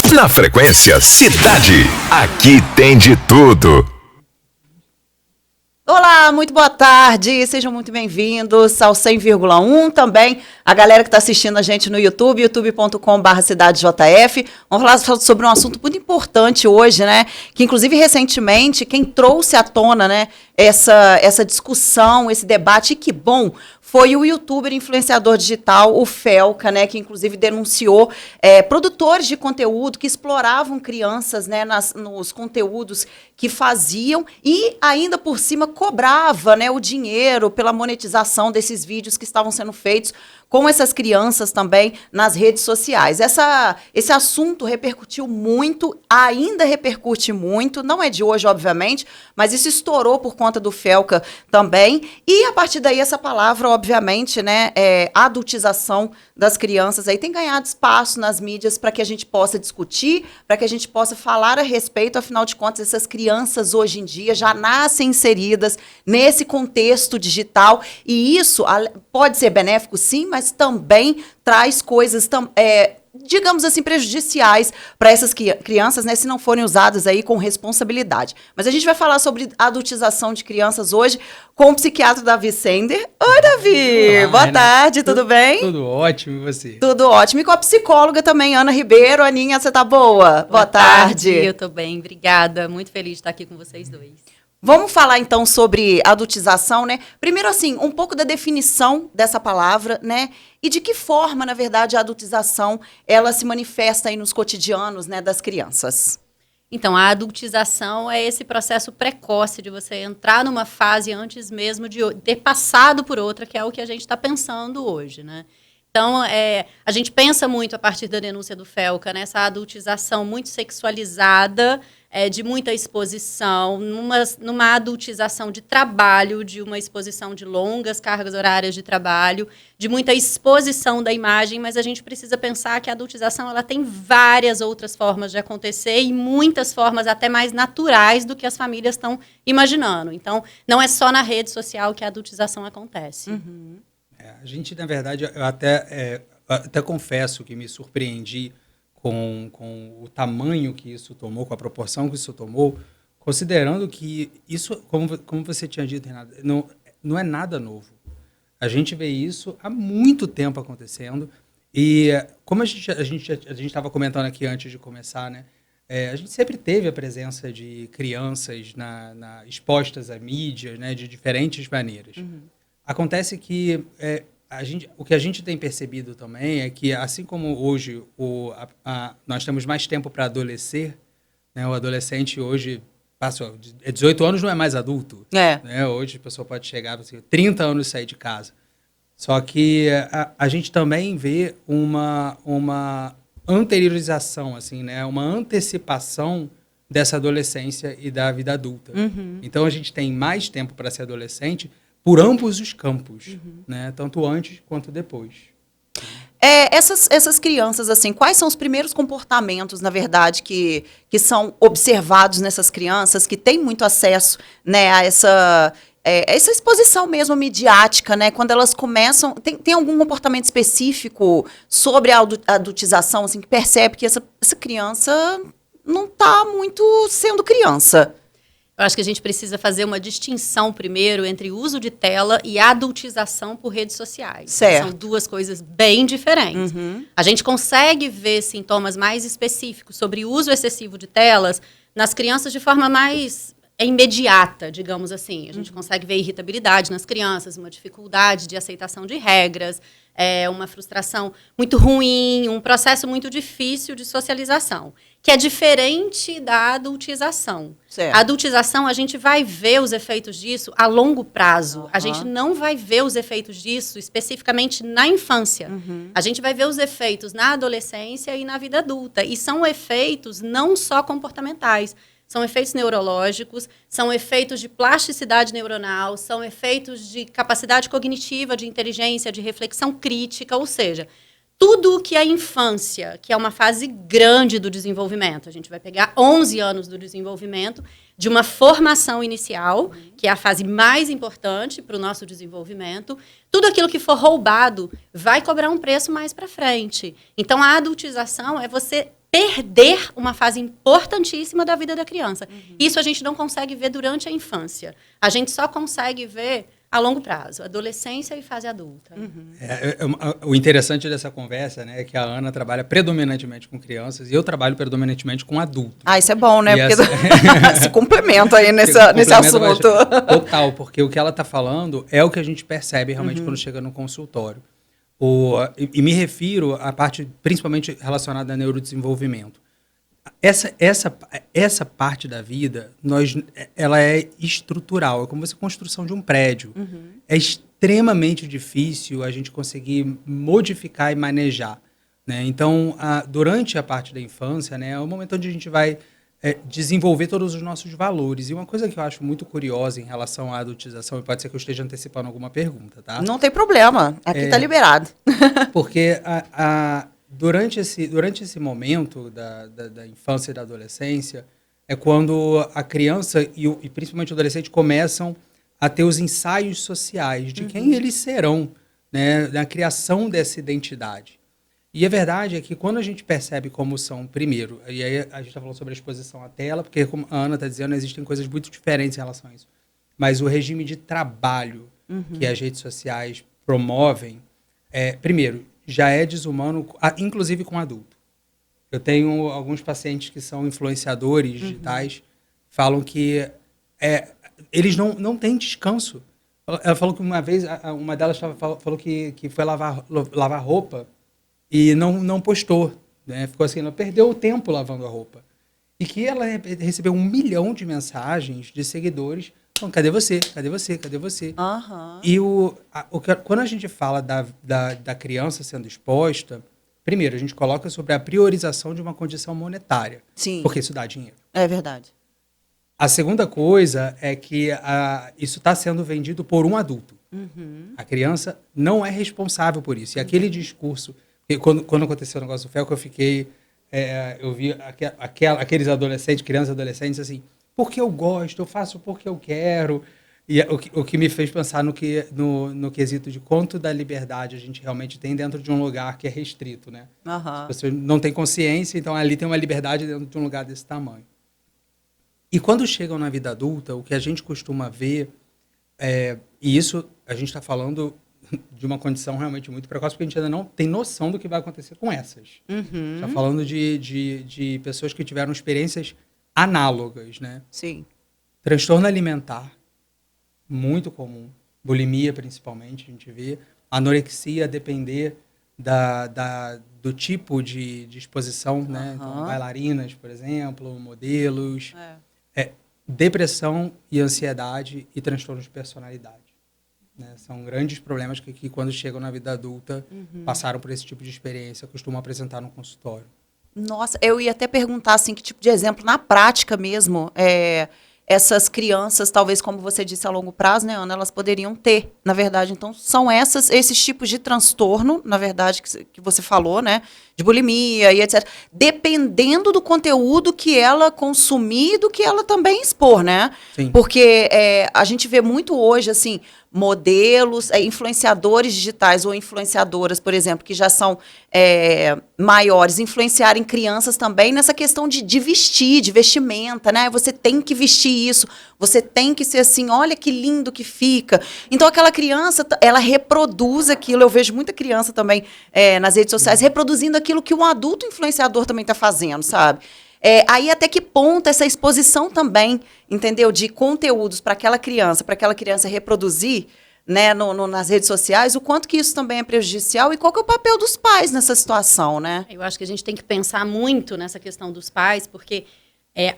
Na Frequência Cidade, aqui tem de tudo. Olá, muito boa tarde, sejam muito bem-vindos ao 100,1 também, a galera que está assistindo a gente no YouTube, youtube.com/cidadejf. Vamos falar sobre um assunto muito importante hoje, né? Que inclusive recentemente, quem trouxe à tona, né, essa discussão, esse debate, e que bom, foi o youtuber influenciador digital, o Felca, né, que inclusive denunciou produtores de conteúdo que exploravam crianças, né, nos conteúdos que faziam e ainda por cima cobrava, né, o dinheiro pela monetização desses vídeos que estavam sendo feitos com essas crianças também nas redes sociais. Esse assunto repercutiu muito, ainda repercute muito, não é de hoje, obviamente, mas isso estourou por conta do Felca também. E a partir daí essa palavra, obviamente, né, adultização das crianças aí tem ganhado espaço nas mídias para que a gente possa discutir, para que a gente possa falar a respeito. Afinal de contas, essas crianças hoje em dia já nascem inseridas nesse contexto digital e isso pode ser benéfico, sim, mas também traz coisas, digamos assim, prejudiciais para essas crianças, né, se não forem usadas aí com responsabilidade. Mas a gente vai falar sobre adultização de crianças hoje com o psiquiatra Davi Sender. Oi, Davi! Olá, boa Renata. tarde, tudo bem? Tudo ótimo, e você? Tudo ótimo. E com a psicóloga também, Ana Ribeiro. Aninha, você tá boa? Boa tarde. Eu tô bem, obrigada. Muito feliz de estar aqui com vocês dois. Vamos falar, então, sobre adultização, né? Primeiro, assim, um pouco da definição dessa palavra, né? E de que forma, na verdade, a adultização, ela se manifesta aí nos cotidianos, né, das crianças. Então, a adultização é esse processo precoce de você entrar numa fase antes mesmo de ter passado por outra, que é o que a gente está pensando hoje, né? Então, a gente pensa muito a partir da denúncia do Felca, né? Essa adultização muito sexualizada, de muita exposição, numa adultização de trabalho, de uma exposição de longas cargas horárias de trabalho, de muita exposição da imagem, mas a gente precisa pensar que a adultização ela tem várias outras formas de acontecer e muitas formas até mais naturais do que as famílias estão imaginando. Então, não é só na rede social que a adultização acontece. Uhum. A gente, na verdade, eu até confesso que me surpreendi com o tamanho que isso tomou, com a proporção que isso tomou, considerando que isso, como você tinha dito, Renata, não é nada novo. A gente vê isso há muito tempo acontecendo e, como a gente estava comentando aqui antes de começar, né, a gente sempre teve a presença de crianças expostas à mídia, né, de diferentes maneiras. Uhum. Acontece que o que a gente tem percebido também é que, assim como hoje nós temos mais tempo para adolescer, né, o adolescente hoje passa 18 anos, não é mais adulto. Né, hoje a pessoa pode chegar a 30 anos e sair de casa. Só que a gente também vê uma anteriorização, assim, né, uma antecipação dessa adolescência e da vida adulta. Uhum. Então a gente tem mais tempo para ser adolescente por ambos os campos, uhum, né? Tanto antes quanto depois. Essas crianças, assim, quais são os primeiros comportamentos, na verdade, que são observados nessas crianças que têm muito acesso, né, a essa exposição mesmo midiática, né? Quando elas começam... Tem algum comportamento específico sobre a adultização, assim, que percebe que essa criança não está muito sendo criança? Eu acho que a gente precisa fazer uma distinção primeiro entre uso de tela e adultização por redes sociais. Certo. São duas coisas bem diferentes. Uhum. A gente consegue ver sintomas mais específicos sobre uso excessivo de telas nas crianças de forma mais imediata, digamos assim. A gente consegue ver irritabilidade nas crianças, uma dificuldade de aceitação de regras, uma frustração muito ruim, um processo muito difícil de socialização, que é diferente da adultização. Certo. A adultização, a gente vai ver os efeitos disso a longo prazo. Uhum. A gente não vai ver os efeitos disso especificamente na infância. Uhum. A gente vai ver os efeitos na adolescência e na vida adulta. E são efeitos não só comportamentais, são efeitos neurológicos, são efeitos de plasticidade neuronal, são efeitos de capacidade cognitiva, de inteligência, de reflexão crítica, ou seja, tudo o que a infância, que é uma fase grande do desenvolvimento, a gente vai pegar 11 anos do desenvolvimento, de uma formação inicial, que é a fase mais importante para o nosso desenvolvimento, tudo aquilo que for roubado vai cobrar um preço mais para frente. Então, a adultização é você perder uma fase importantíssima da vida da criança. Isso a gente não consegue ver durante a infância. A gente só consegue ver a longo prazo, adolescência e fase adulta. O interessante dessa conversa, né, é que a Ana trabalha predominantemente com crianças e eu trabalho predominantemente com adultos. Isso é bom, né? E Porque se complementa aí nesse assunto. Total, porque o que ela está falando é o que a gente percebe realmente quando chega no consultório. E me refiro à parte principalmente relacionada a neurodesenvolvimento. Essa parte da vida, ela é estrutural, é como a construção de um prédio. É extremamente difícil a gente conseguir modificar e manejar, né? Então, durante a parte da infância, né, é o momento onde a gente vai desenvolver todos os nossos valores. E uma coisa que eu acho muito curiosa em relação à adultização, e pode ser que eu esteja antecipando alguma pergunta, tá? Não tem problema, aqui está liberado. Porque durante esse momento da infância e da adolescência, é quando a criança e principalmente o adolescente começam a ter os ensaios sociais de quem eles serão, né, na criação dessa identidade. E a verdade é que quando a gente percebe como são, primeiro, e aí a gente está falando sobre a exposição à tela, porque como a Ana está dizendo, existem coisas muito diferentes em relação a isso. Mas o regime de trabalho que as redes sociais promovem, primeiro, já é desumano, inclusive com adulto. Eu tenho alguns pacientes que são influenciadores digitais, falam que eles não têm descanso. Ela falou que uma vez, uma delas falou que foi lavar roupa e não postou, né? Ficou assim, ela perdeu o tempo lavando a roupa. E que ela recebeu 1 milhão de mensagens de seguidores falando, cadê você? Cadê você? Cadê você? E quando a gente fala da criança sendo exposta, primeiro, a gente coloca sobre a priorização de uma condição monetária. Sim. Porque isso dá dinheiro. É verdade. A segunda coisa é que isso está sendo vendido por um adulto. A criança não é responsável por isso. E aquele discurso... Quando aconteceu o negócio do Fel, que eu fiquei... eu vi aqueles adolescentes, crianças e adolescentes, assim... Porque eu gosto, eu faço porque eu quero. E o que me fez pensar no quesito de quanto da liberdade a gente realmente tem dentro de um lugar que é restrito, né? Você não tem consciência, então ali tem uma liberdade dentro de um lugar desse tamanho. E quando chegam na vida adulta, o que a gente costuma ver, e isso a gente está falando de uma condição realmente muito precoce, porque a gente ainda não tem noção do que vai acontecer com essas. Está falando de pessoas que tiveram experiências análogas, né? Sim. Transtorno alimentar, muito comum. Bulimia, principalmente, a gente vê. Anorexia, a depender do tipo de exposição, né? Então, bailarinas, por exemplo, modelos. Depressão e ansiedade e transtornos de personalidade. Né? São grandes problemas que, quando chegam na vida adulta, passaram por esse tipo de experiência, costumam apresentar no consultório. Nossa, eu ia até perguntar, assim, que tipo de exemplo, na prática mesmo, essas crianças, talvez, como você disse, a longo prazo, né, Ana, elas poderiam ter, na verdade. Então, são esses tipos de transtorno, na verdade, que você falou, né, de bulimia e etc., dependendo do conteúdo que ela consumir e do que ela também expor, né? Sim. Porque a gente vê muito hoje, assim, modelos, influenciadores digitais ou influenciadoras, por exemplo, que já são maiores, influenciarem crianças também nessa questão de vestir, de vestimenta, né? Você tem que vestir isso, você tem que ser assim, olha que lindo que fica. Então, aquela criança, ela reproduz aquilo, eu vejo muita criança também nas redes sociais reproduzindo aquilo que um adulto influenciador também está fazendo, sabe? Aí até que ponto essa exposição também, entendeu? De conteúdos para aquela criança reproduzir, né, nas redes sociais, o quanto que isso também é prejudicial e qual que é o papel dos pais nessa situação, né? Eu acho que a gente tem que pensar muito nessa questão dos pais, porque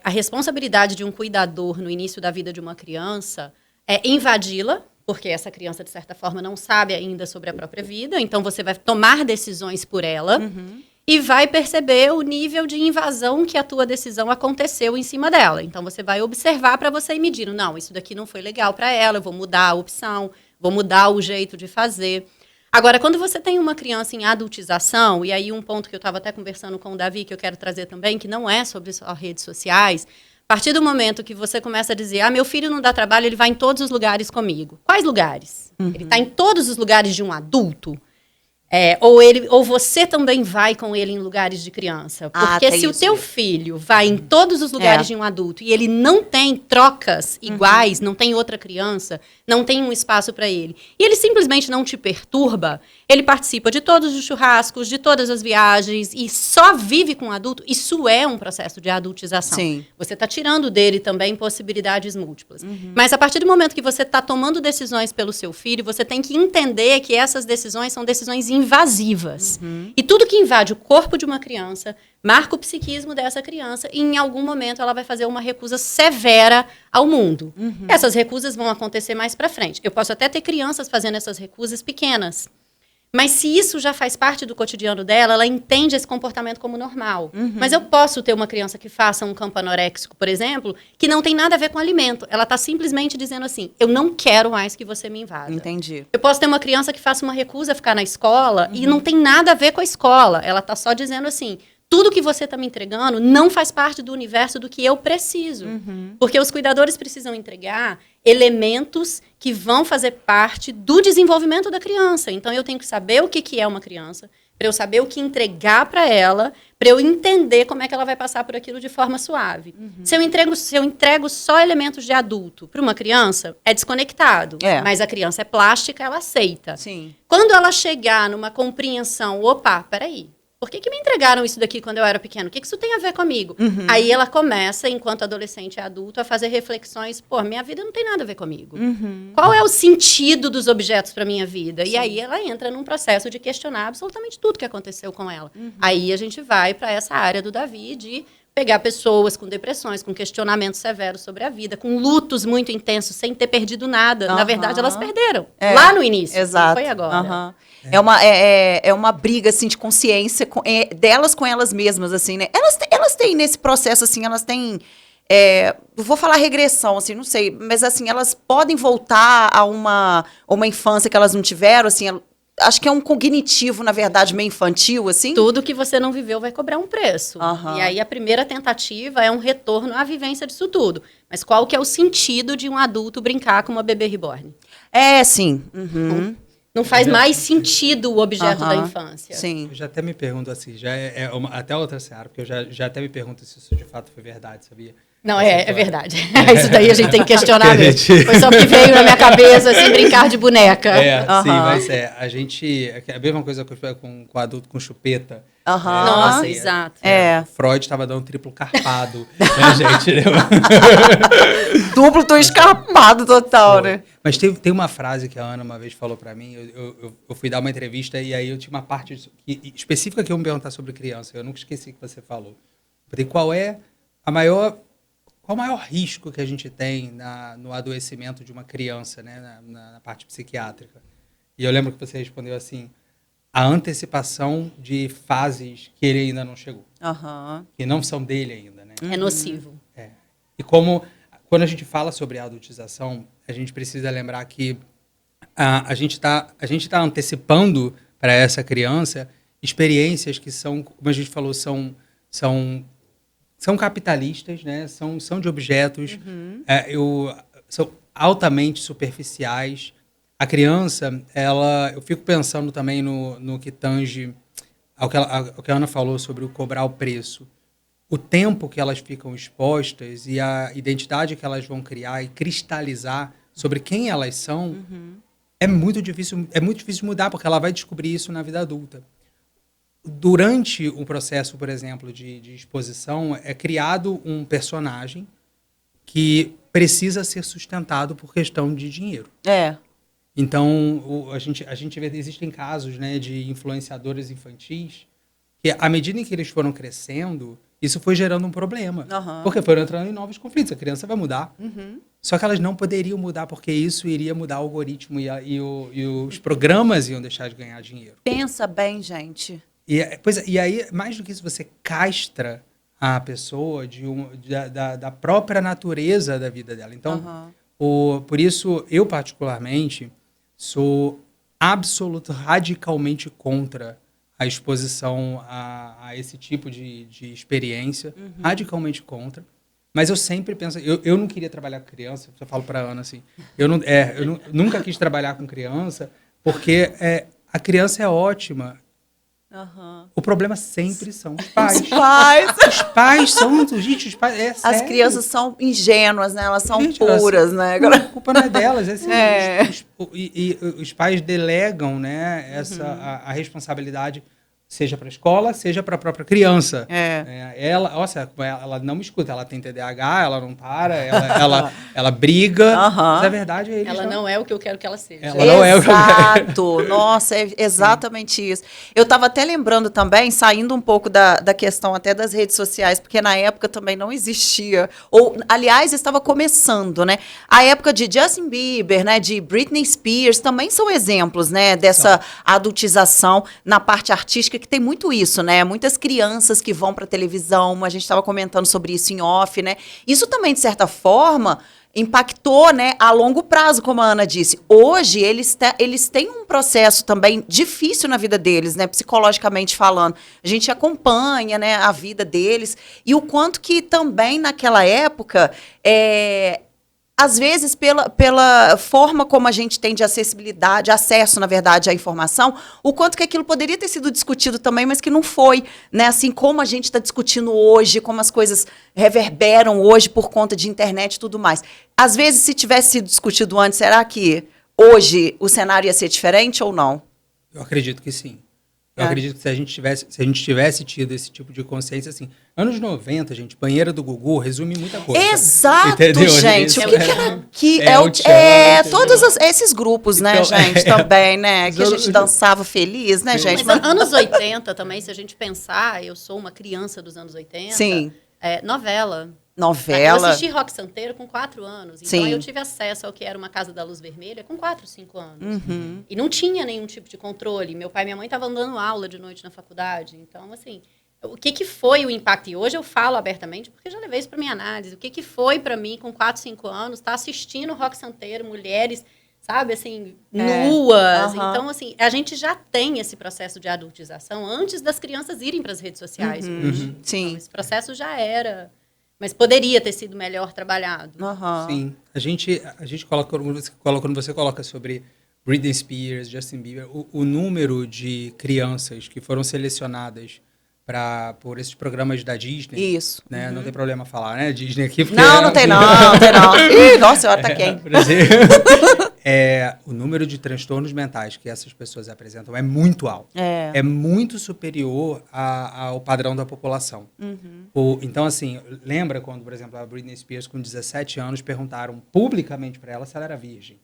a responsabilidade de um cuidador no início da vida de uma criança é invadi-la, porque essa criança, de certa forma, não sabe ainda sobre a própria vida, então você vai tomar decisões por ela, e vai perceber o nível de invasão que a tua decisão aconteceu em cima dela. Então, você vai observar para você ir medindo. Não, isso daqui não foi legal para ela, eu vou mudar a opção, vou mudar o jeito de fazer. Agora, quando você tem uma criança em adultização, e aí um ponto que eu estava até conversando com o Davi, que eu quero trazer também, que não é sobre só redes sociais, a partir do momento que você começa a dizer, meu filho não dá trabalho, ele vai em todos os lugares comigo. Quais lugares? Ele está em todos os lugares de um adulto? Ou você também vai com ele em lugares de criança. Porque se o teu filho vai em todos os lugares de um adulto e ele não tem trocas iguais, não tem outra criança, não tem um espaço para ele, e ele simplesmente não te perturba, ele participa de todos os churrascos, de todas as viagens e só vive com um adulto, isso é um processo de adultização. Sim. Você está tirando dele também possibilidades múltiplas. Mas a partir do momento que você está tomando decisões pelo seu filho, você tem que entender que essas decisões são decisões invasivas. E tudo que invade o corpo de uma criança marca o psiquismo dessa criança e em algum momento ela vai fazer uma recusa severa ao mundo. Essas recusas vão acontecer mais para frente. Eu posso até ter crianças fazendo essas recusas pequenas. Mas se isso já faz parte do cotidiano dela, ela entende esse comportamento como normal. Mas eu posso ter uma criança que faça um campo anoréxico, por exemplo, que não tem nada a ver com alimento. Ela está simplesmente dizendo assim, eu não quero mais que você me invada. Entendi. Eu posso ter uma criança que faça uma recusa a ficar na escola e não tem nada a ver com a escola. Ela está só dizendo assim, tudo que você está me entregando não faz parte do universo do que eu preciso. Porque os cuidadores precisam entregar elementos que vão fazer parte do desenvolvimento da criança. Então, eu tenho que saber o que é uma criança, para eu saber o que entregar para ela, para eu entender como é que ela vai passar por aquilo de forma suave. Se eu entrego só elementos de adulto para uma criança, é desconectado. Mas a criança é plástica, ela aceita. Sim. Quando ela chegar numa compreensão, opa, peraí, por que me entregaram isso daqui quando eu era pequeno? O que isso tem a ver comigo? Aí ela começa, enquanto adolescente e adulto, a fazer reflexões. Pô, minha vida não tem nada a ver comigo. Qual é o sentido dos objetos para minha vida? E aí ela entra num processo de questionar absolutamente tudo que aconteceu com ela. Aí a gente vai para essa área do Davi de pegar pessoas com depressões, com questionamentos severos sobre a vida, com lutos muito intensos, sem ter perdido nada. Na verdade, elas perderam. Lá no início. Exato. Não foi agora. É uma briga, assim, de consciência delas com elas mesmas, assim, né? Elas têm nesse processo, assim, elas têm... vou falar regressão, assim, não sei, mas, assim, elas podem voltar a uma infância que elas não tiveram, assim, acho que é um cognitivo, na verdade, meio infantil, assim. Tudo que você não viveu vai cobrar um preço. E aí a primeira tentativa é um retorno à vivência disso tudo. Mas qual que é o sentido de um adulto brincar com uma bebê reborn? Sim. Não faz mais sentido o objeto da infância. Sim. Eu já até me pergunto assim, até outra seara, porque eu já até me pergunto se isso de fato foi verdade, sabia? Não, é verdade. Isso daí a gente tem que questionar mesmo. Foi só que veio na minha cabeça, assim, brincar de boneca. Sim, mas a gente... É a mesma coisa com adulto com chupeta. Nossa, exato. Freud estava dando triplo carpado, né, gente? Duplo, tô escarpado total, né? Mas tem uma frase que a Ana uma vez falou para mim, eu fui dar uma entrevista e aí eu tinha uma parte específica que eu me perguntar sobre criança, eu nunca esqueci que você falou. Eu falei, qual é o maior risco que a gente tem no adoecimento de uma criança, né, na parte psiquiátrica? E eu lembro que você respondeu assim, a antecipação de fases que ele ainda não chegou. Que não são dele ainda, né? É nocivo. E quando a gente fala sobre a adultização, a gente precisa lembrar que a gente tá antecipando para essa criança experiências que são, como a gente falou, são capitalistas, né? São de objetos, são altamente superficiais. A criança, eu fico pensando também no que tange ao que a Ana falou sobre o cobrar o preço. O tempo que elas ficam expostas e a identidade que elas vão criar e cristalizar sobre quem elas são é muito difícil mudar, porque ela vai descobrir isso na vida adulta. Durante o processo, por exemplo, de exposição, é criado um personagem que precisa ser sustentado por questão de dinheiro. Então, a gente vê, existem casos, né, de influenciadores infantis que, à medida em que eles foram crescendo, isso foi gerando um problema. Porque foram entrando em novos conflitos. A criança vai mudar. Só que elas não poderiam mudar, porque isso iria mudar o algoritmo e os programas iam deixar de ganhar dinheiro. Pensa bem, gente. E aí, mais do que isso, você castra a pessoa da própria natureza da vida dela. Então, por isso, eu particularmente sou radicalmente contra a exposição a esse tipo de experiência, radicalmente contra. Mas eu sempre penso, eu não queria trabalhar com criança, eu falo para a Ana assim, eu nunca quis trabalhar com criança, porque a criança é ótima. Aham. O problema sempre são os pais. Os pais. Os pais são, gente, os pais, As sério. crianças são ingênuas, né? Elas são Gente, puras, né? A culpa não é delas. É assim, É. os pais delegam, né, a responsabilidade, seja para a escola, seja para a própria criança. Ela não me escuta, ela tem TDAH, ela não para, ela briga. Mas a verdade é ela não é o que eu quero que ela seja. Ela não é o que eu quero. Exato, nossa, é exatamente isso. Eu estava até lembrando também, saindo um pouco da questão até das redes sociais, porque na época também não existia, ou, aliás, estava começando, né? A época de Justin Bieber, né, de Britney Spears, também são exemplos, né, dessa adultização na parte artística, que tem muito isso, né? Muitas crianças que vão para televisão, a gente estava comentando sobre isso em off, né? Isso também, de certa forma, impactou, né, a longo prazo, como a Ana disse. Hoje, eles têm um processo também difícil na vida deles, né, psicologicamente falando. A gente acompanha, né, a vida deles e o quanto que também naquela época, às vezes, pela forma como a gente tem de acessibilidade, acesso, na verdade, à informação, o quanto que aquilo poderia ter sido discutido também, mas que não foi, né? Assim como a gente está discutindo hoje, como as coisas reverberam hoje por conta de internet e tudo mais. Às vezes, se tivesse sido discutido antes, será que hoje o cenário ia ser diferente ou não? Eu acredito que sim. Eu acredito que se a gente tivesse tido esse tipo de consciência, assim, anos 90, gente, banheira do Gugu resume muita coisa. Exato, entendeu? gente. Isso O que era que é o Tchan, todos esses grupos, né, Então, gente, também, né, que a gente dançava feliz, né, gente? Mas anos 80 também, se a gente pensar, eu sou uma criança dos anos 80. Sim. Novela. Eu Novela. assisti Rock Santeiro com 4 anos. Então, Sim. eu tive acesso ao que era uma Casa da Luz Vermelha com 4, 5 anos. E não tinha nenhum tipo de controle. Meu pai e minha mãe estavam dando aula de noite na faculdade. Então, assim, o que foi o impacto? E hoje eu falo abertamente, porque já levei isso para minha análise. O que foi para mim, com 4, 5 anos, estar assistindo Rock Santeiro, mulheres, sabe, assim, nuas. Então, assim, a gente já tem esse processo de adultização antes das crianças irem para as redes sociais. Hoje. Sim. Então, esse processo já era... Mas poderia ter sido melhor trabalhado. Sim. A gente coloca, quando você coloca sobre Britney Spears, Justin Bieber, o número de crianças que foram selecionadas por esses programas da Disney. Isso. Né? Não tem problema falar, né? Disney aqui. Não tem não. Ih, nossa senhora, tá quem? O número de transtornos mentais que essas pessoas apresentam é muito alto. É muito superior ao padrão da população. Então, assim, lembra quando, por exemplo, a Britney Spears, com 17 anos, perguntaram publicamente para ela se ela era virgem.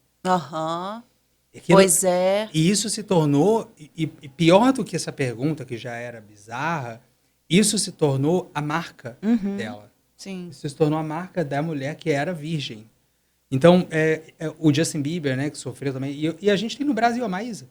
Pois é. E isso se tornou, e pior do que essa pergunta, que já era bizarra, isso se tornou a marca dela. Sim. Isso se tornou a marca da mulher que era virgem. Então, o Justin Bieber, né, que sofreu também, e a gente tem no Brasil a Maísa.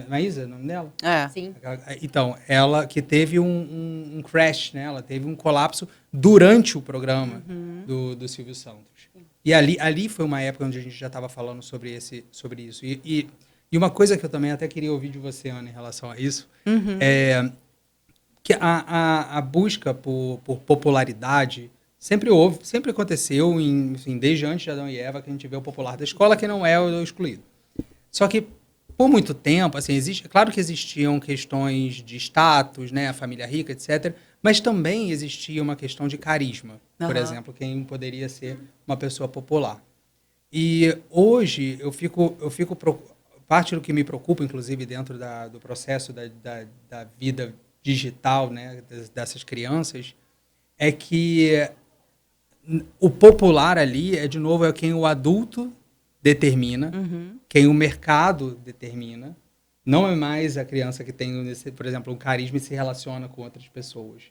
Maísa, o nome dela? Sim. Então, ela que teve um crash, né? Ela teve um colapso durante o programa do Silvio Santos. E ali foi uma época onde a gente já estava falando sobre isso. E uma coisa que eu também até queria ouvir de você, Ana, em relação a isso, é que a busca por popularidade sempre aconteceu, enfim, desde antes de Adão e Eva, que a gente vê o popular da escola, que não é o excluído. Só que, por muito tempo, assim, claro que existiam questões de status, né, a família rica, etc., mas também existia uma questão de carisma. Por exemplo, quem poderia ser uma pessoa popular. E hoje parte do que me preocupa, inclusive, dentro do processo da vida digital, né, dessas crianças, é que o popular ali, de novo, é quem o adulto determina, quem o mercado determina. Não é mais a criança que tem, por exemplo, um carisma e se relaciona com outras pessoas.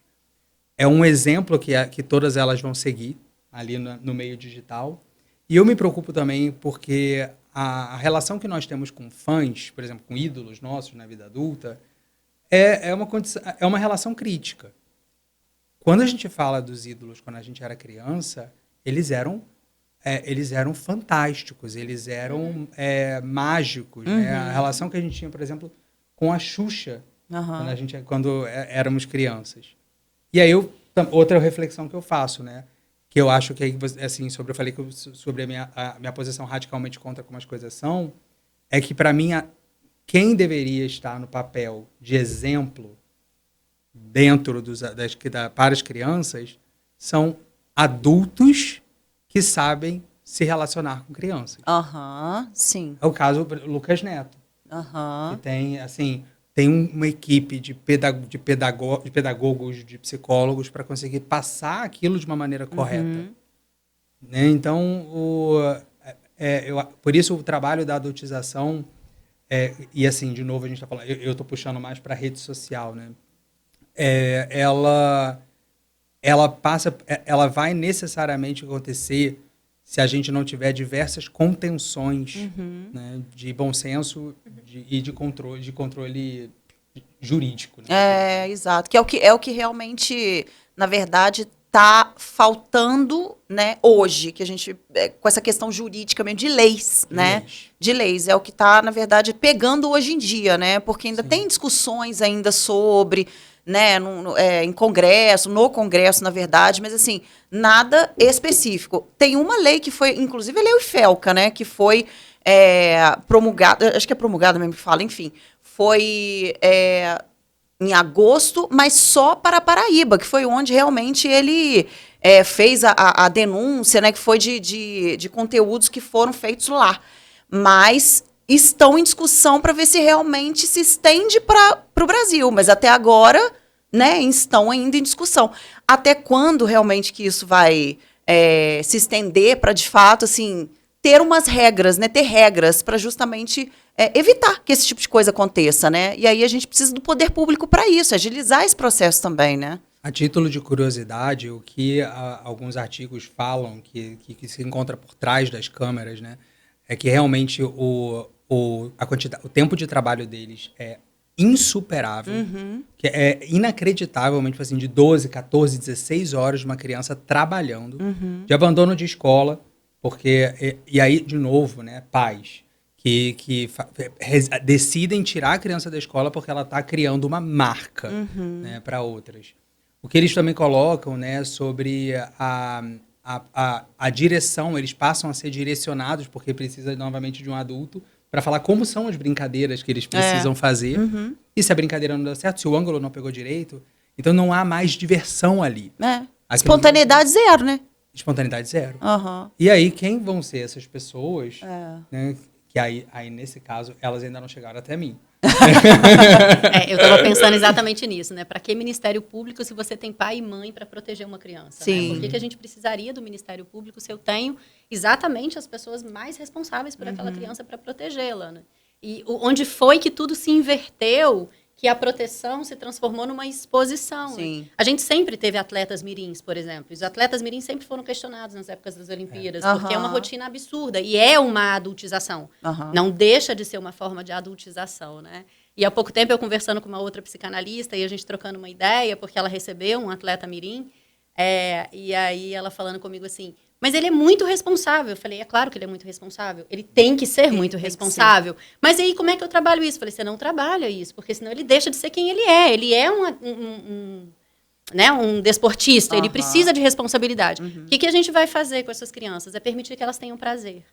É um exemplo que todas elas vão seguir ali no meio digital. E eu me preocupo também porque a relação que nós temos com fãs, por exemplo, com ídolos nossos na vida adulta, é uma relação crítica. Quando a gente fala dos ídolos quando a gente era criança, eles eram fantásticos, eles eram mágicos. Né? A relação que a gente tinha, por exemplo, com a Xuxa, quando éramos crianças. E aí, outra reflexão que eu faço, né? Que eu acho que, assim, eu falei sobre a minha posição radicalmente contra como as coisas são, é que, para mim, quem deveria estar no papel de exemplo dentro para as crianças são adultos que sabem se relacionar com crianças. Sim. É o caso do Lucas Neto. Que tem, assim, uma equipe de pedagogos, de psicólogos para conseguir passar aquilo de uma maneira correta. Né? Então, por isso o trabalho da adultização, e assim, de novo, a gente está falando, eu estou puxando mais para a rede social, né? Ela vai necessariamente acontecer se a gente não tiver diversas contenções, né, de bom senso e de controle jurídico. Né? Exato. Que é o que realmente, na verdade, está faltando, né, hoje, que a gente, com essa questão jurídica mesmo, de leis, né? De leis. É o que está, na verdade, pegando hoje em dia, né? Porque ainda tem discussões ainda sobre, né, em Congresso, no Congresso, na verdade, mas assim, nada específico. Tem uma lei que foi, inclusive a Lei Felca, né, que foi promulgada, acho que é promulgada mesmo que fala, enfim, foi em agosto, mas só para Paraíba, que foi onde realmente ele fez a denúncia, né, que foi de conteúdos que foram feitos lá. Mas estão em discussão para ver se realmente se estende para o Brasil, mas até agora, né, estão ainda em discussão. Até quando realmente que isso vai se estender para, de fato, assim, ter umas regras, né, ter regras para justamente evitar que esse tipo de coisa aconteça, né? E aí a gente precisa do poder público para isso, agilizar esse processo também, né? A título de curiosidade, o que alguns artigos falam que se encontra por trás das câmeras, né, é que realmente o tempo de trabalho deles é insuperável, que é inacreditavelmente assim, de 12, 14, 16 horas de uma criança trabalhando, de abandono de escola, porque, e aí, de novo, né, pais que decidem tirar a criança da escola porque ela está criando uma marca, né, para outras. O que eles também colocam, né, sobre a direção, eles passam a ser direcionados porque precisa novamente de um adulto para falar como são as brincadeiras que eles precisam fazer. E se a brincadeira não deu certo, se o ângulo não pegou direito, então não há mais diversão ali. Espontaneidade zero, né? Espontaneidade zero. E aí, quem vão ser essas pessoas, né, que aí, nesse caso, elas ainda não chegaram até mim. Eu estava pensando exatamente nisso, né? Para que Ministério Público se você tem pai e mãe para proteger uma criança? Sim. Né? Por que a gente precisaria do Ministério Público se eu tenho exatamente as pessoas mais responsáveis por aquela criança para protegê-la? Né? E onde foi que tudo se inverteu, que a proteção se transformou numa exposição? Né? A gente sempre teve atletas mirins, por exemplo. Os atletas mirins sempre foram questionados nas épocas das Olimpíadas, porque é uma rotina absurda e é uma adultização. Não deixa de ser uma forma de adultização, né? E há pouco tempo eu conversando com uma outra psicanalista e a gente trocando uma ideia, porque ela recebeu um atleta mirim, e aí ela falando comigo assim, mas ele é muito responsável. Eu falei, é claro que ele é muito responsável. Ele tem que ser muito responsável. Mas aí, como é que eu trabalho isso? Eu falei, você não trabalha isso, porque senão ele deixa de ser quem ele é. Ele é um desportista, ele precisa de responsabilidade. O que a gente vai fazer com essas crianças? É permitir que elas tenham prazer.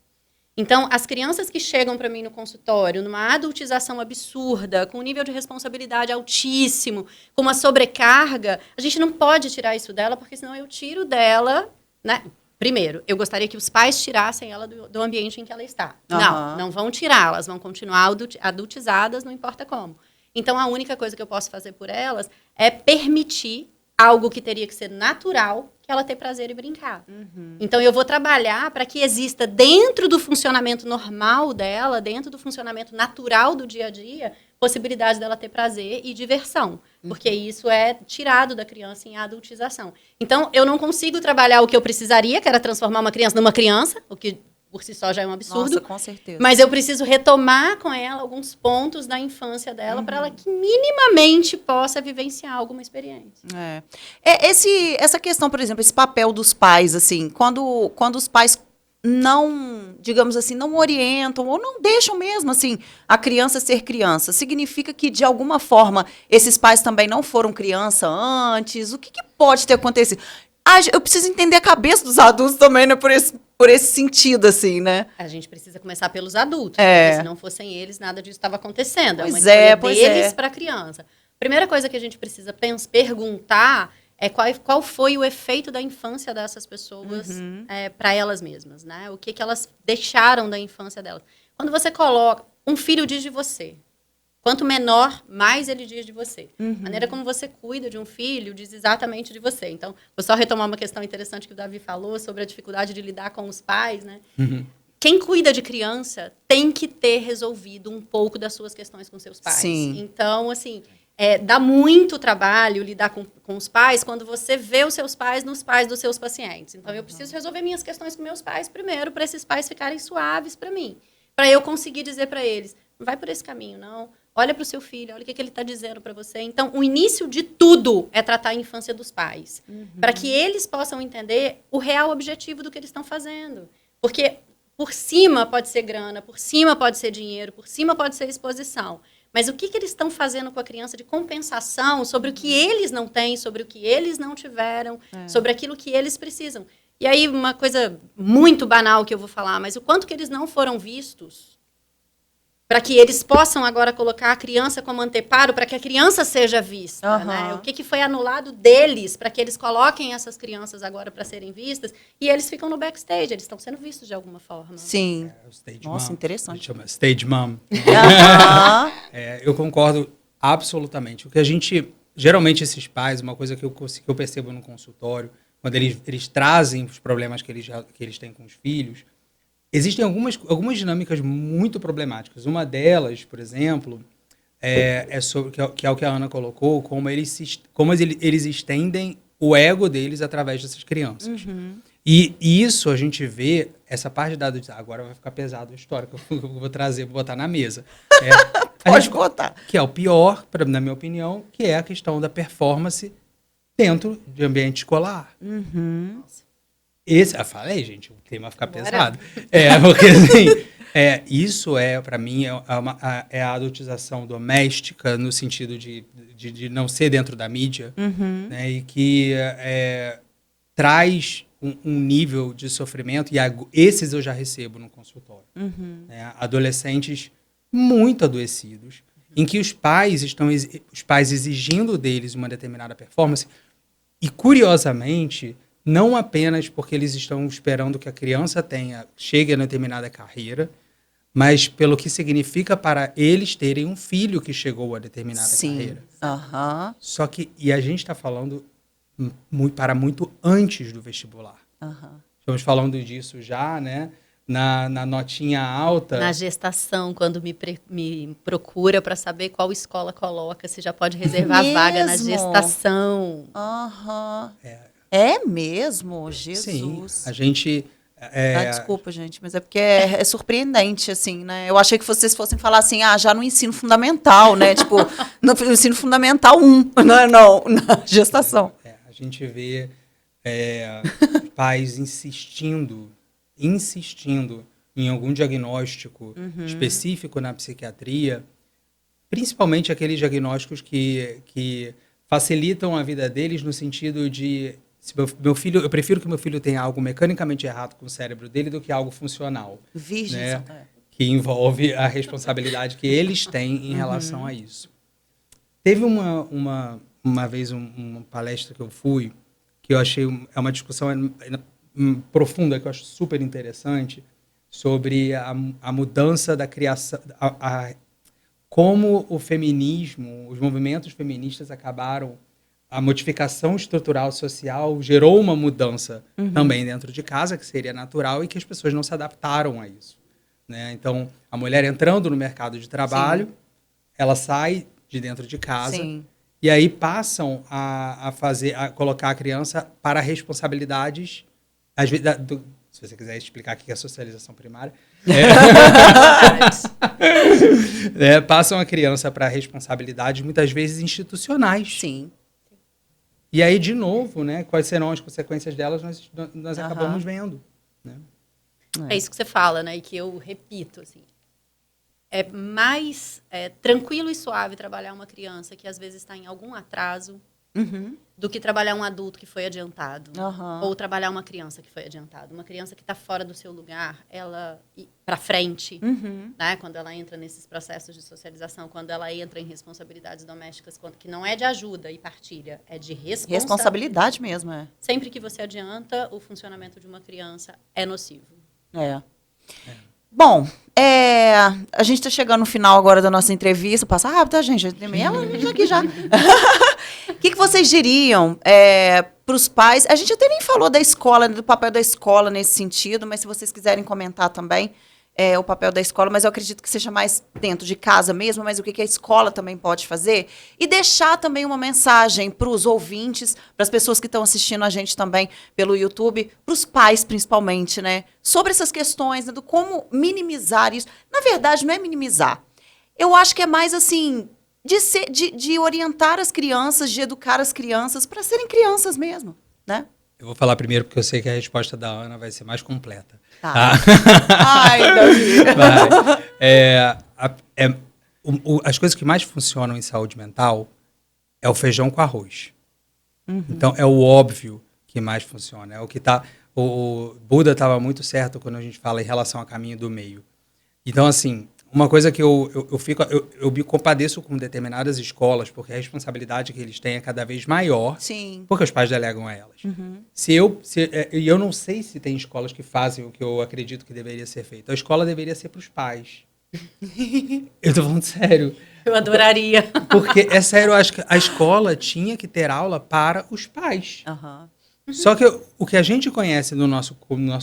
Então, as crianças que chegam para mim no consultório, numa adultização absurda, com um nível de responsabilidade altíssimo, com uma sobrecarga, a gente não pode tirar isso dela, porque senão eu tiro dela, né? Primeiro, eu gostaria que os pais tirassem ela do ambiente em que ela está. Não vão tirar, elas vão continuar adultizadas, não importa como. Então, a única coisa que eu posso fazer por elas é permitir algo que teria que ser natural, que ela ter prazer e brincar. Então, eu vou trabalhar para que exista dentro do funcionamento normal dela, dentro do funcionamento natural do dia a dia, possibilidade dela ter prazer e diversão. Porque isso é tirado da criança em adultização. Então, eu não consigo trabalhar o que eu precisaria, que era transformar uma criança numa criança, o que por si só já é um absurdo. Nossa, com certeza. Mas eu preciso retomar com ela alguns pontos da infância dela para ela que minimamente possa vivenciar alguma experiência. Essa questão, por exemplo, esse papel dos pais, assim, quando os pais não, digamos assim, não orientam ou não deixam mesmo, assim, a criança ser criança, significa que, de alguma forma, esses pais também não foram criança antes? O que pode ter acontecido? Eu preciso entender a cabeça dos adultos também, né, por esse sentido, assim, né? A gente precisa começar pelos adultos, É. porque se não fossem eles, nada disso estava acontecendo. Pois é uma escolha pois deles é. para a criança. Primeira coisa que a gente precisa perguntar é qual foi o efeito da infância dessas pessoas para elas mesmas, né? O que elas deixaram da infância delas. Quando você coloca... Um filho diz de você. Quanto menor, mais ele diz de você. A maneira como você cuida de um filho diz exatamente de você. Então, vou só retomar uma questão interessante que o Davi falou sobre a dificuldade de lidar com os pais, né? Quem cuida de criança tem que ter resolvido um pouco das suas questões com seus pais. Sim. Então, assim, dá muito trabalho lidar com os pais quando você vê os seus pais nos pais dos seus pacientes. Então, eu preciso resolver minhas questões com meus pais primeiro, para esses pais ficarem suaves para mim. Para eu conseguir dizer para eles, não vai por esse caminho, não. Olha para o seu filho, olha o que ele está dizendo para você. Então, o início de tudo é tratar a infância dos pais. Para que eles possam entender o real objetivo do que eles estão fazendo. Porque por cima pode ser grana, por cima pode ser dinheiro, por cima pode ser exposição. Mas o que eles estão fazendo com a criança de compensação sobre o que eles não têm, sobre o que eles não tiveram, sobre aquilo que eles precisam. E aí, uma coisa muito banal que eu vou falar, mas o quanto que eles não foram vistos para que eles possam agora colocar a criança como anteparo, para que a criança seja vista. Né? O que foi anulado deles para que eles coloquem essas crianças agora para serem vistas, e eles ficam no backstage, eles estão sendo vistos de alguma forma. Sim. O stage Nossa, mom. interessante. A gente chama stage mom. Aham. Eu concordo absolutamente. O que a gente... Geralmente, esses pais, uma coisa que eu percebo no consultório, quando eles trazem os problemas que eles têm com os filhos, existem algumas dinâmicas muito problemáticas. Uma delas, por exemplo, é sobre que é o que a Ana colocou, como eles estendem o ego deles através dessas crianças. E isso a gente vê, essa parte da agora vai ficar pesado a história que eu vou trazer, vou botar na mesa. Pode botar. Que é o pior, na minha opinião, que é a questão da performance dentro de ambiente escolar. Eu falei, gente, o clima vai ficar pesado. Porque assim, isso para mim, é a adultização doméstica, no sentido de não ser dentro da mídia, né, e que traz um nível de sofrimento, e esses eu já recebo no consultório. Né, adolescentes muito adoecidos, em que os pais exigindo deles uma determinada performance, e curiosamente, não apenas porque eles estão esperando que a criança chegue a determinada carreira, mas pelo que significa para eles terem um filho que chegou a determinada carreira. Só que, e a gente está falando para muito antes do vestibular. Estamos falando disso já, né? Na notinha alta. Na gestação, quando me procura para saber qual escola coloca, se já pode reservar vaga na gestação. É mesmo? Jesus. Sim, a gente... desculpa, gente, mas é porque é surpreendente, assim, né? Eu achei que vocês fossem falar assim, já no ensino fundamental, né? Tipo, no ensino fundamental 1, não, na gestação. A gente vê pais insistindo em algum diagnóstico específico na psiquiatria, principalmente aqueles diagnósticos que facilitam a vida deles no sentido de... eu prefiro que meu filho tenha algo mecanicamente errado com o cérebro dele do que algo funcional. Né? Que envolve a responsabilidade que eles têm em relação a isso. Teve uma vez uma palestra que eu fui, que eu achei uma discussão profunda, que eu acho super interessante, sobre a mudança da criação, como o feminismo, os movimentos feministas acabaram, a modificação estrutural social gerou uma mudança também dentro de casa, que seria natural, e que as pessoas não se adaptaram a isso. Né? Então, a mulher entrando no mercado de trabalho, ela sai de dentro de casa, e aí passam a colocar a criança para responsabilidades, às vezes, se você quiser explicar o que é socialização primária, passam a criança para responsabilidades muitas vezes institucionais. E aí, de novo, né, quais serão as consequências delas, nós acabamos vendo. Né? É isso que você fala, né, e que eu repito, assim. É mais tranquilo e suave trabalhar uma criança que às vezes está em algum atraso do que trabalhar um adulto que foi adiantado. Aham. Ou trabalhar uma criança que foi adiantada. Uma criança que está fora do seu lugar, ela para frente, né? Quando ela entra nesses processos de socialização, quando ela entra em responsabilidades domésticas, que não é de ajuda e partilha, é de Responsabilidade mesmo, é. Sempre que você adianta, o funcionamento de uma criança é nocivo. Bom, a gente está chegando no final agora da nossa entrevista. Passa rápido, tá, gente? Ela aqui já. O que vocês diriam para os pais? A gente até nem falou da escola, do papel da escola nesse sentido, mas se vocês quiserem comentar também o papel da escola, mas eu acredito que seja mais dentro de casa mesmo, mas o que a escola também pode fazer? E deixar também uma mensagem para os ouvintes, para as pessoas que estão assistindo a gente também pelo YouTube, para os pais principalmente, né? Sobre essas questões, né, do como minimizar isso. Na verdade, não é minimizar. Eu acho que é mais assim, de orientar as crianças, de educar as crianças para serem crianças mesmo, né? Eu vou falar primeiro porque eu sei que a resposta da Ana vai ser mais completa. Tá. Ai, Davi. As coisas que mais funcionam em saúde mental é o feijão com arroz. Então, é o óbvio que mais funciona. É o que tá. O Buda estava muito certo quando a gente fala em relação ao caminho do meio. Então, assim, uma coisa que eu me compadeço com determinadas escolas, porque a responsabilidade que eles têm é cada vez maior, Sim. porque os pais delegam a elas. E eu não sei se tem escolas que fazem o que eu acredito que deveria ser feito. A escola deveria ser para os pais. Eu tô falando sério. Eu adoraria. Porque, é sério, eu acho que a escola tinha que ter aula para os pais. Aham. Só que o que a gente conhece no nosso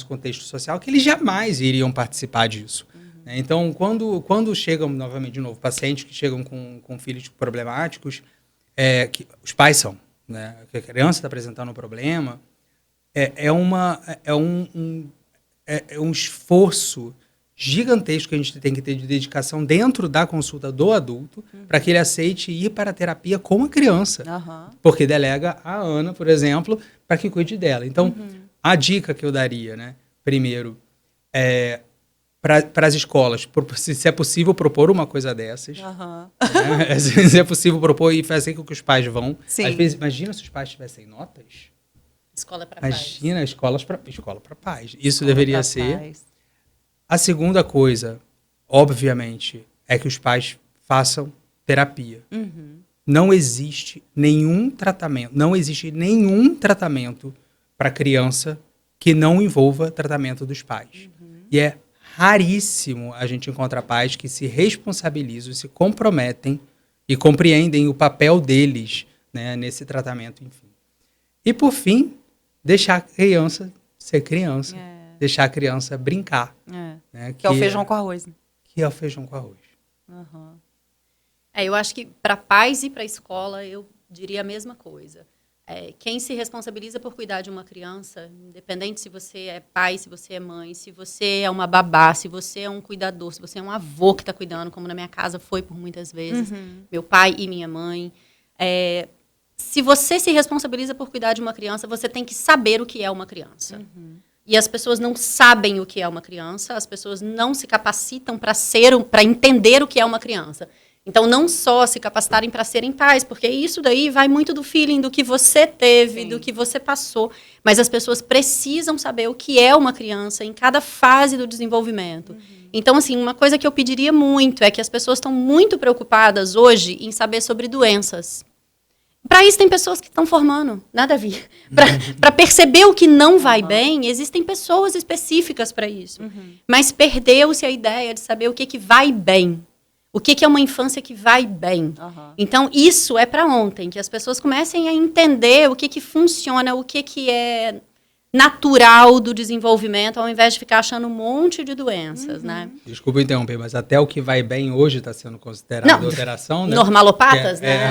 contexto social é que eles jamais iriam participar disso. Né? Então, quando chegam, novamente, de novo, pacientes que chegam com filhos problemáticos, que os pais são, né? Que a criança está apresentando um problema, é um esforço gigantesco que a gente tem que ter de dedicação dentro da consulta do adulto para que ele aceite ir para a terapia com a criança. Porque delega a Ana, por exemplo, para que cuide dela. Então, a dica que eu daria, né? Primeiro, para as escolas, se é possível propor uma coisa dessas. Né? Se é possível propor e fazer com que os pais vão. Sim. Às vezes, imagina se os pais tivessem notas. Escola para pais. Imagina escola para pais. Isso deveria ser. A segunda coisa, obviamente, é que os pais façam terapia. Não existe nenhum tratamento para criança que não envolva tratamento dos pais. E é raríssimo a gente encontrar pais que se responsabilizam, se comprometem e compreendem o papel deles, né, nesse tratamento, enfim. E, por fim, deixar a criança ser criança. Deixar a criança brincar. Né, que é o feijão com arroz. Que é o feijão com arroz. Eu acho que para pais e para escola, eu diria a mesma coisa. Quem se responsabiliza por cuidar de uma criança, independente se você é pai, se você é mãe, se você é uma babá, se você é um cuidador, se você é um avô que está cuidando, como na minha casa foi por muitas vezes, meu pai e minha mãe. Se você se responsabiliza por cuidar de uma criança, você tem que saber o que é uma criança. E as pessoas não sabem o que é uma criança, as pessoas não se capacitam para entender o que é uma criança. Então, não só se capacitarem para serem pais, porque isso daí vai muito do feeling, do que você teve, Sim. do que você passou. Mas as pessoas precisam saber o que é uma criança em cada fase do desenvolvimento. Então, assim, uma coisa que eu pediria muito é que as pessoas estão muito preocupadas hoje em saber sobre doenças. Para isso, tem pessoas que estão formando, nada a ver. Para perceber o que não vai bem, existem pessoas específicas para isso. Mas perdeu-se a ideia de saber o que vai bem. O que é uma infância que vai bem. Então, isso é para ontem, que as pessoas comecem a entender o que funciona, o que é natural do desenvolvimento, ao invés de ficar achando um monte de doenças, né? Desculpa interromper, mas até o que vai bem hoje está sendo considerado alteração, né? Normalopatas, né?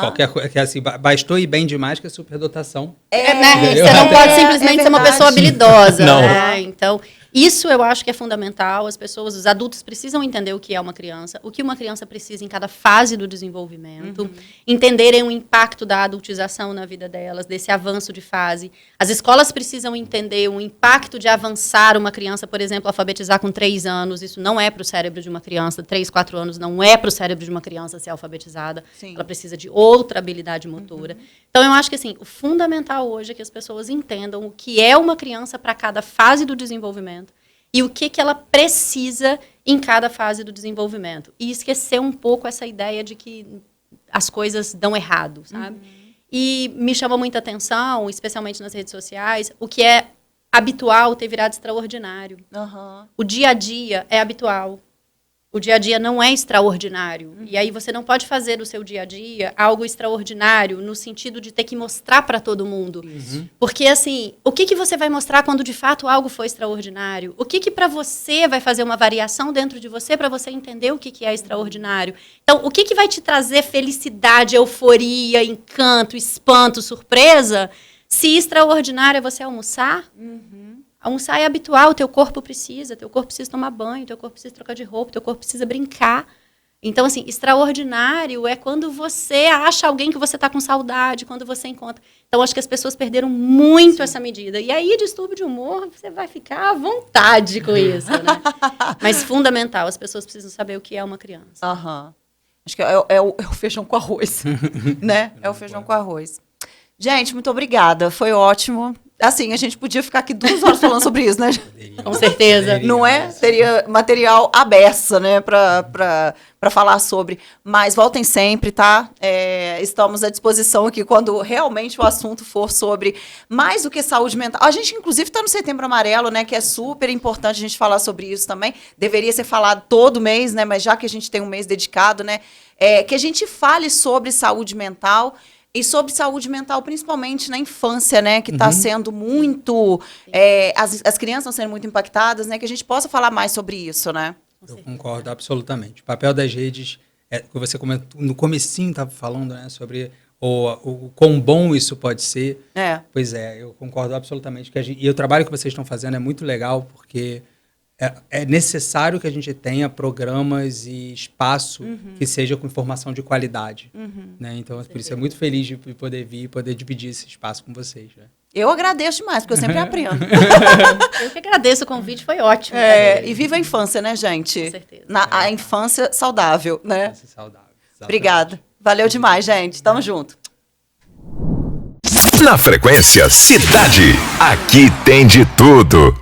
Qualquer coisa, que assim, bastou ir bem demais que é superdotação. Né? Você não pode simplesmente ser uma pessoa habilidosa. Não. Né? Então, Isso eu acho que é fundamental. Os adultos precisam entender o que é uma criança, o que uma criança precisa em cada fase do desenvolvimento, entenderem o impacto da adultização na vida delas, desse avanço de fase. As escolas precisam entender o impacto de avançar uma criança, por exemplo, alfabetizar com 3 anos. Isso não é para o cérebro de uma criança. 3, 4 anos não é para o cérebro de uma criança ser alfabetizada. Sim. Ela precisa de outra habilidade motora. Então, eu acho que assim, o fundamental hoje é que as pessoas entendam o que é uma criança para cada fase do desenvolvimento e o que ela precisa em cada fase do desenvolvimento. E esquecer um pouco essa ideia de que as coisas dão errado, sabe? E me chama muita atenção, especialmente nas redes sociais, o que é habitual ter virado extraordinário. O dia a dia é habitual. O dia a dia não é extraordinário. E aí você não pode fazer do seu dia a dia algo extraordinário no sentido de ter que mostrar para todo mundo. Porque, assim, o que você vai mostrar quando de fato algo foi extraordinário? O que para você vai fazer uma variação dentro de você para você entender o que é extraordinário? Então, o que vai te trazer felicidade, euforia, encanto, espanto, surpresa, se extraordinário é você almoçar? Almoçar é habitual, o teu corpo precisa tomar banho, teu corpo precisa trocar de roupa, teu corpo precisa brincar. Então, assim, extraordinário é quando você acha alguém que você está com saudade, quando você encontra. Então, acho que as pessoas perderam muito essa medida. E aí, distúrbio de humor, você vai ficar à vontade com isso, né? Mas fundamental, as pessoas precisam saber o que é uma criança. Acho que é o feijão com arroz, né? É o feijão com arroz. Gente, muito obrigada, foi ótimo. Assim, a gente podia ficar aqui 2 horas falando sobre isso, né? Com certeza. Não é? Teria material à beça, né, para falar sobre. Mas voltem sempre, tá? Estamos à disposição aqui quando realmente o assunto for sobre mais do que saúde mental. A gente, inclusive, está no Setembro Amarelo, né, que é super importante a gente falar sobre isso também. Deveria ser falado todo mês, né, mas já que a gente tem um mês dedicado, né, que a gente fale sobre saúde mental. E sobre saúde mental, principalmente na infância, né? Que está sendo muito... as crianças estão sendo muito impactadas, né? Que a gente possa falar mais sobre isso, né? Eu concordo absolutamente. O papel das redes, que você comentou, no comecinho estava falando, né? Sobre o quão bom isso pode ser. Pois é, eu concordo absolutamente. E o trabalho que vocês estão fazendo é muito legal, porque é necessário que a gente tenha programas e espaço que seja com informação de qualidade. Né? Então, por isso, é muito feliz de poder vir e poder dividir esse espaço com vocês. Né? Eu agradeço demais, porque eu sempre aprendo. Eu que agradeço o convite, foi ótimo. E viva a infância, né, gente? Com certeza. A infância saudável, né? Infância saudável. Exatamente. Obrigada. Valeu demais, gente. Tamo junto. Na Frequência Cidade, aqui tem de tudo.